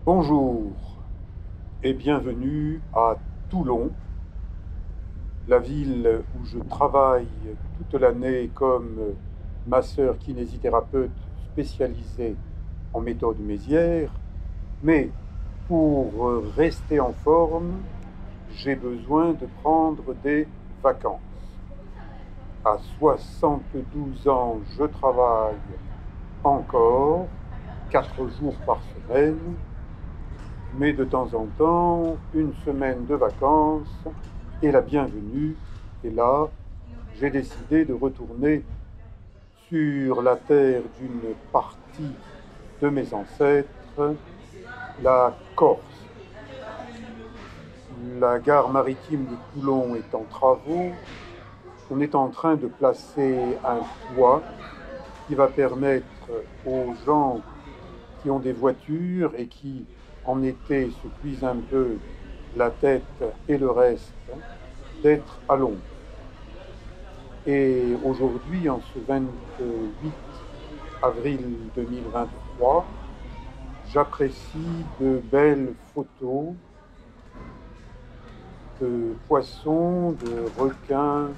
Bonjour et bienvenue à Toulon, la ville où je travaille toute l'année comme masseur kinésithérapeute spécialisé en méthode Mézières. Mais pour rester en forme, j'ai besoin de prendre des vacances. À 72 ans, je travaille encore 4 jours par semaine, mais de temps en temps, une semaine de vacances est la bienvenue. Et là, j'ai décidé de retourner sur la terre d'une partie de mes ancêtres, la Corse. La gare maritime de Toulon est en travaux. On est en train de placer un toit qui va permettre aux gens qui ont des voitures et qui, en été, se cuisent un peu la tête et le reste, d'être à l'ombre. Et aujourd'hui, en ce 28 avril 2023, j'apprécie de belles photos de poissons, de requins,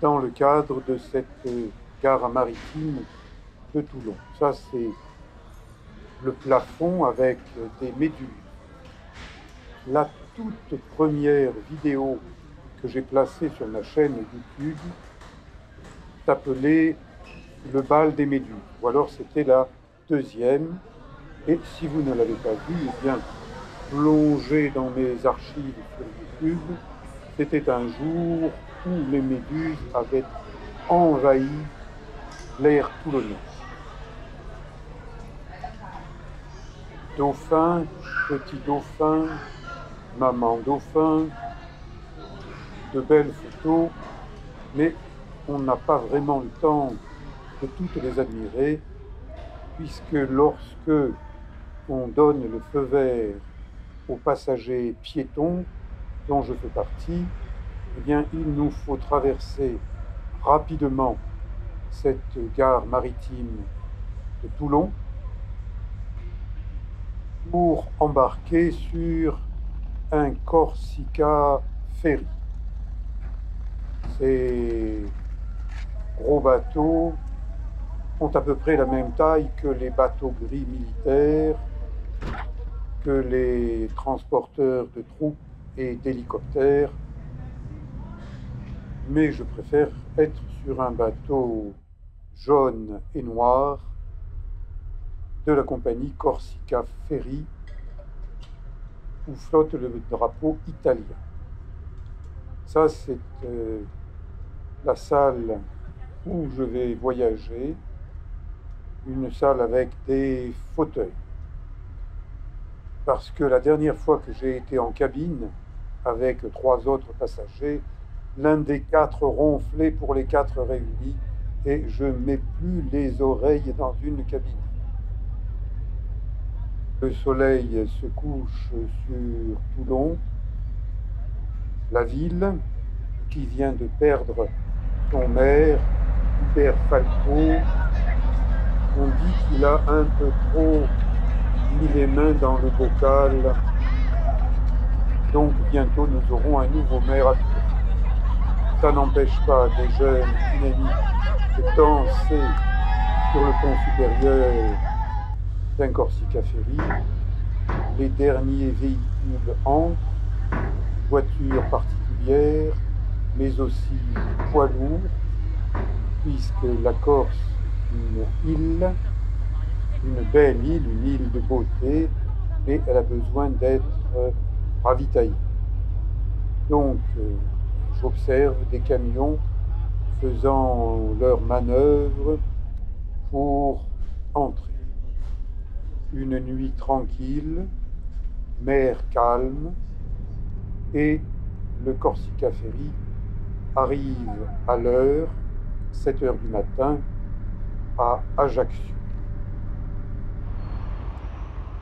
dans le cadre de cette gare maritime de Toulon. Ça, c'est le plafond avec des méduses. La toute première vidéo que j'ai placée sur ma chaîne YouTube s'appelait Le bal des méduses, ou alors c'était la deuxième. Et si vous ne l'avez pas vue, eh bien, plongez dans mes archives sur YouTube. C'était un jour où les méduses avaient envahi l'air toulonnais. Dauphin, petit dauphin, maman dauphin, de belles photos, mais on n'a pas vraiment le temps de toutes les admirer, puisque lorsque on donne le feu vert aux passagers piétons, dont je fais partie, eh bien, il nous faut traverser rapidement cette gare maritime de Toulon pour embarquer sur un Corsica Ferry. Ces gros bateaux ont à peu près la même taille que les bateaux gris militaires, que les transporteurs de troupes et d'hélicoptères, mais je préfère être sur un bateau jaune et noir de la compagnie Corsica Ferry, où flotte le drapeau italien. Ça, c'est la salle où je vais voyager, une salle avec des fauteuils. Parce que la dernière fois que j'ai été en cabine avec 3 autres passagers, l'un des 4 ronflait pour les 4 réunis et je ne mets plus les oreilles dans une cabine. Le soleil se couche sur Toulon, la ville qui vient de perdre son maire, Hubert Falco. On dit qu'il a un peu trop mis les mains dans le bocal. Donc bientôt nous aurons un nouveau maire à Toulon. Ça n'empêche pas des jeunes dynamiques de danser sur le pont supérieur d'un Corsica Ferry. Les derniers véhicules entrent, voitures particulières, mais aussi poids lourds, puisque la Corse est une île, une belle île, une île de beauté, et elle a besoin d'être ravitaillée. Donc, j'observe des camions faisant leur manœuvre pour entrer. Une nuit tranquille, mer calme, et le Corsica Ferry arrive à l'heure, 7 heures du matin, à Ajaccio.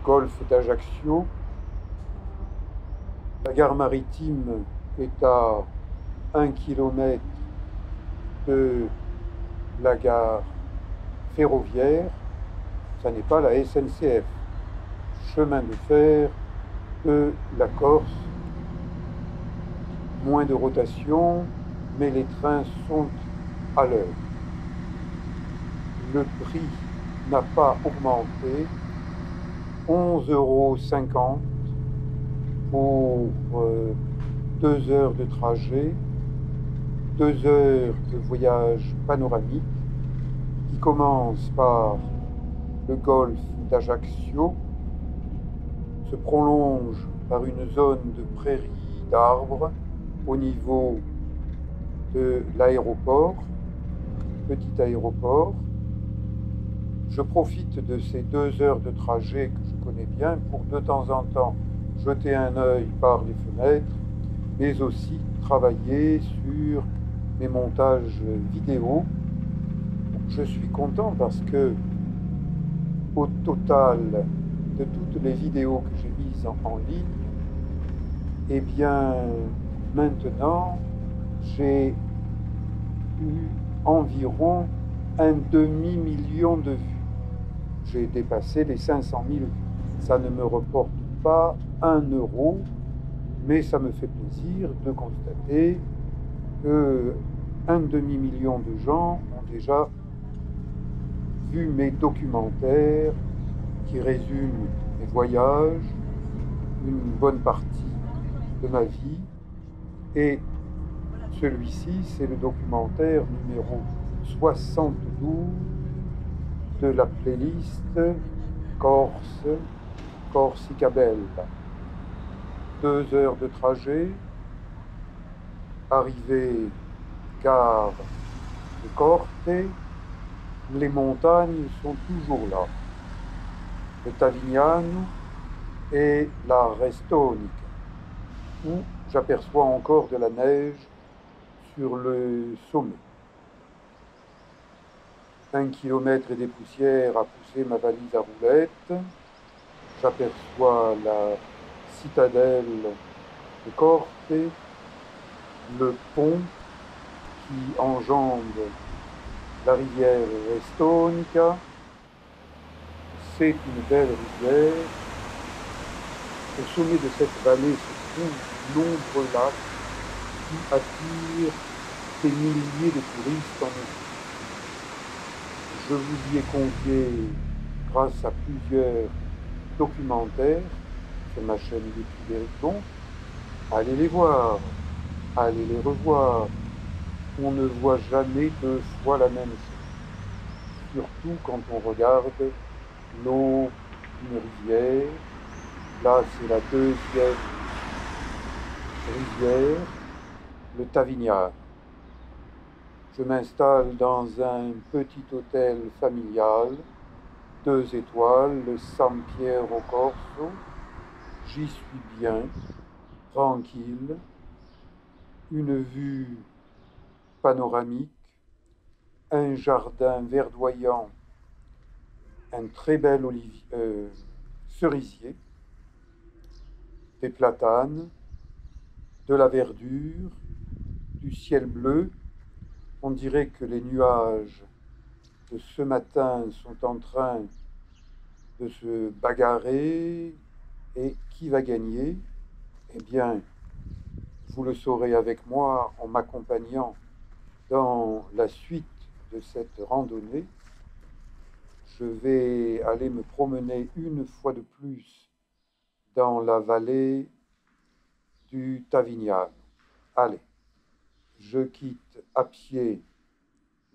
Golfe d'Ajaccio. La gare maritime est à 1 kilomètre de la gare ferroviaire. ça n'est pas la SNCF. Chemin de fer de la Corse, moins de rotation, mais les trains sont à l'heure. Le prix n'a pas augmenté, 11,50 € pour 2 heures de trajet, 2 heures de voyage panoramique qui commence par le golfe d'Ajaccio, se prolonge par une zone de prairies d'arbres au niveau de l'aéroport, petit aéroport. Je profite de ces 2 heures de trajet que je connais bien pour de temps en temps jeter un œil par les fenêtres, mais aussi travailler sur mes montages vidéo. Je suis content parce que, au total de toutes les vidéos que j'ai mises en ligne, eh bien, maintenant, j'ai eu environ un demi-million de vues. J'ai dépassé les 500 000 vues. Ça ne me reporte pas 1 euro, mais ça me fait plaisir de constater que un demi-million de gens ont déjà vu mes documentaires qui résument mes voyages, une bonne partie de ma vie. Et celui-ci, c'est le documentaire numéro 72 de la playlist Corse, Corsica Bella. 2 heures de trajet, arrivée gare de Corte, les montagnes sont toujours là. Le Tavignano et la Restonica, où j'aperçois encore de la neige sur le sommet. 1 kilomètre et des poussières à pousser ma valise à roulettes. J'aperçois la citadelle de Corte, le pont qui enjambe la rivière Restonica. C'est une belle rivière. Au sommet de cette vallée se trouvent de nombreux lacs qui attirent des milliers de touristes en été. Je vous y ai confié, grâce à plusieurs documentaires sur ma chaîne YouTube Éric. Allez les voir, allez les revoir. On ne voit jamais 2 fois la même chose. Surtout quand on regarde l'eau d'une rivière. Là, c'est la 2e rivière, le Tavignano. Je m'installe dans un petit hôtel familial, 2 étoiles, le San Piero Corso. J'y suis bien, tranquille, une vue panoramique, un jardin verdoyant, un très bel cerisier, des platanes, de la verdure, du ciel bleu. On dirait que les nuages de ce matin sont en train de se bagarrer. Et qui va gagner? Eh bien, vous le saurez avec moi en m'accompagnant dans la suite de cette randonnée. Je vais aller me promener une fois de plus dans la vallée du Tavignano. Allez, je quitte à pied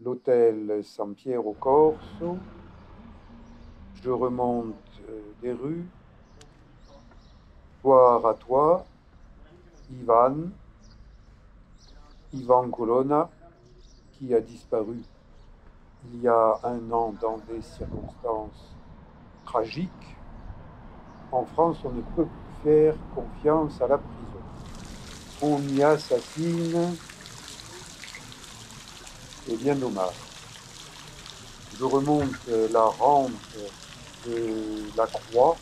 l'hôtel San Piero Corso. Je remonte des rues. Gloire à toi, Ivan Colonna, qui a disparu il y a 1 an dans des circonstances tragiques. En France, on ne peut plus faire confiance à la prison. On y assassine, c'est bien dommage. Je remonte la rampe de la Croix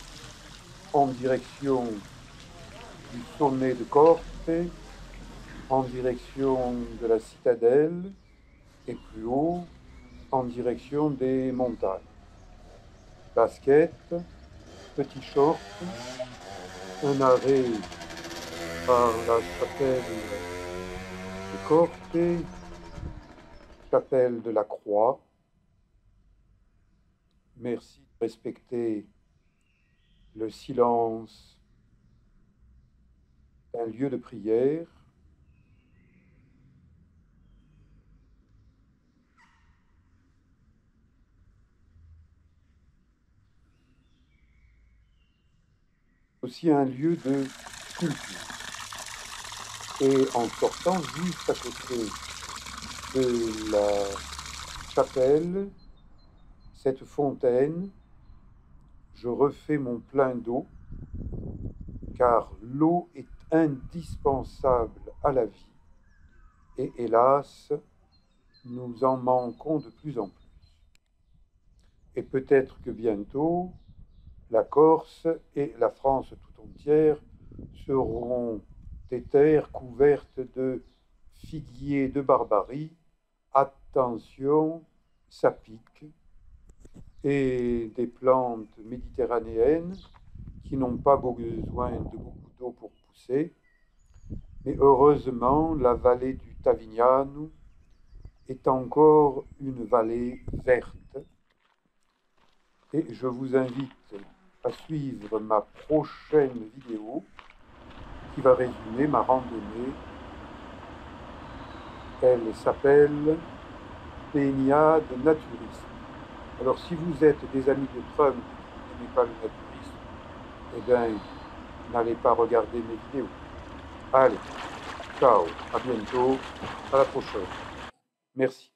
en direction du sommet de Corte, en direction de la citadelle et plus haut, en direction des montagnes. basket, petit short, un arrêt par la chapelle de Corte, chapelle de la Croix. Merci de respecter le silence d'un lieu de prière. Aussi un lieu de culture. Et en sortant juste à côté de la chapelle, cette fontaine, je refais mon plein d'eau, car l'eau est indispensable à la vie. Et hélas, nous en manquons de plus en plus. Et peut-être que bientôt, la Corse et la France tout entière seront des terres couvertes de figuiers de Barbarie. Attention, ça pique. Et des plantes méditerranéennes qui n'ont pas besoin de beaucoup d'eau pour pousser. Mais heureusement, la vallée du Tavignano est encore une vallée verte. Et je vous invite à suivre ma prochaine vidéo qui va résumer ma randonnée. Elle s'appelle Baignade naturiste. Alors si vous êtes des amis de Trump et que vous n'aimez pas le naturisme, eh bien, n'allez pas regarder mes vidéos. Allez, ciao, à bientôt, à la prochaine. Merci.